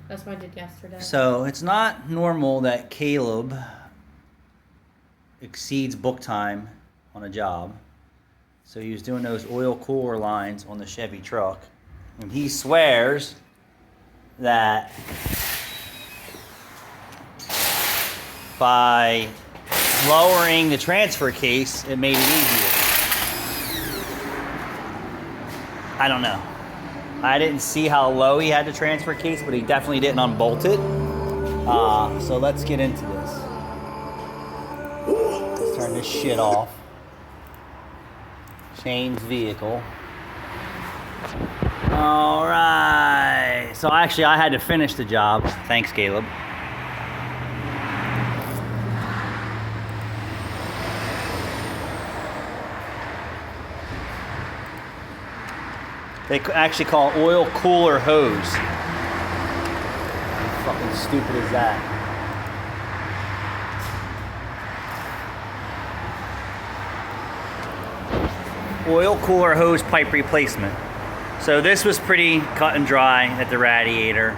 That's what I did yesterday. So it's not normal that Caleb exceeds book time on a job. So he was doing those oil cooler lines on the Chevy truck. And he swears that by lowering the transfer case, it made it easier. I don't know. I didn't see how low he had the transfer case, but he definitely didn't unbolt it. So let's get into this. Let's turn this shit off. Change vehicle. All right. So actually, I had to finish the job. Thanks, Caleb. They actually call it oil cooler hose. How fucking stupid is that? Oil cooler hose pipe replacement. So this was pretty cut and dry at the radiator.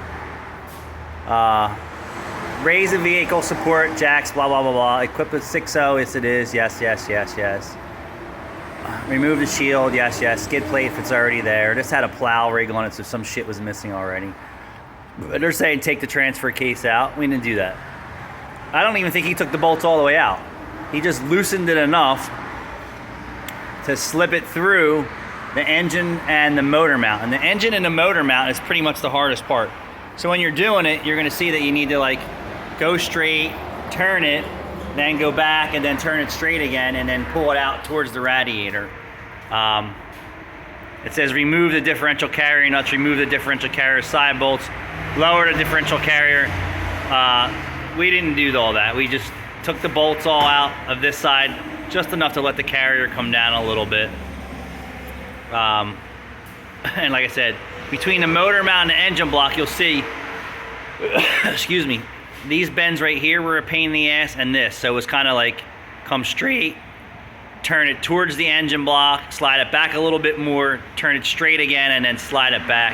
Raise the vehicle support jacks, blah, blah, blah, blah. Equipped with 6.0, yes it is, yes, yes, yes, yes. Remove the shield, yes, yes. Skid plate if it's already there. This had a plow rig on it, so some shit was missing already. But they're saying take the transfer case out. We didn't do that. I don't even think he took the bolts all the way out. He just loosened it enough to slip it through the engine and the motor mount. And the engine and the motor mount is pretty much the hardest part. So when you're doing it, you're gonna see that you need to like go straight, turn it, then go back and then turn it straight again and then pull it out towards the radiator. It says remove the differential carrier nuts, remove the differential carrier side bolts, lower the differential carrier. We didn't do all that. We just took the bolts all out of this side, just enough to let the carrier come down a little bit. And like I said, between the motor mount and the engine block, you'll see, excuse me, these bends right here were a pain in the ass, and this. So it was kind of like come straight, turn it towards the engine block, slide it back a little bit more, turn it straight again, and then slide it back.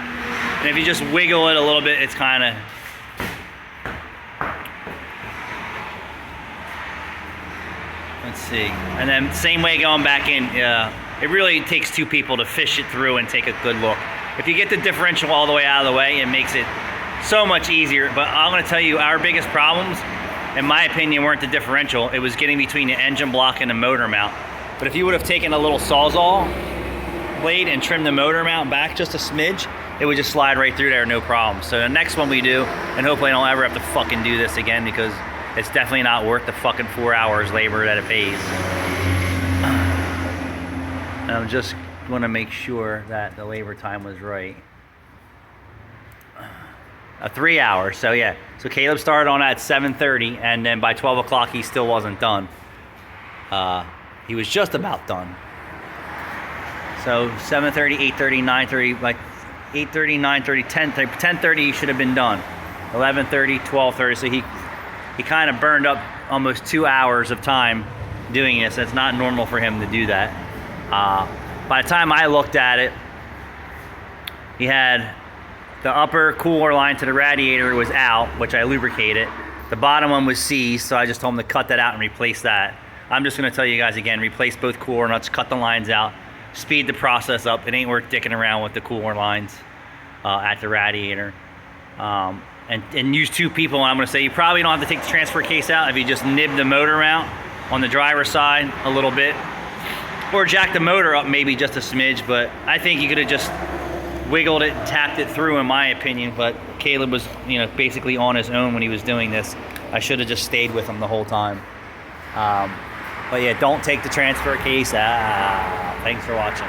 And if you just wiggle it a little bit, it's kind of... Let's see. And then same way going back in. It really takes two people to fish it through and take a good look. If you get the differential all the way out of the way, it makes it so much easier. But I'm going to tell you, our biggest problems, in my opinion, weren't the differential. It was getting between the engine block and the motor mount. But if you would have taken a little Sawzall blade and trimmed the motor mount back just a smidge, it would just slide right through there, no problem. So the next one we do, and hopefully I don't ever have to fucking do this again, because it's definitely not worth the fucking 4 hours labor that it pays. And I'm just going to make sure that the labor time was right. 3 hours, so yeah. So Caleb started on at 7:30, and then by 12 o'clock he still wasn't done. He was just about done. So 7:30, 8:30, 9:30, like 8:30, 9:30, 10:30, 10:30 he should have been done. 11:30, 12:30, so he kind of burned up almost 2 hours of time doing this. It's not normal for him to do that. By the time I looked at it, he had the upper cooler line to the radiator was out, which I lubricated. The bottom one was seized, so I just told him to cut that out and replace that. I'm just gonna tell you guys again, replace both cooler nuts, cut the lines out, speed the process up. It ain't worth dicking around with the cooler lines at the radiator. And use two people, and I'm gonna say you probably don't have to take the transfer case out if you just nib the motor mount on the driver's side a little bit, or jack the motor up maybe just a smidge, but I think you could have just wiggled it and tapped it through, in my opinion. But Caleb was, you know, basically on his own when he was doing this. I should have just stayed with him the whole time. But yeah, don't take the transfer case out. Thanks for watching.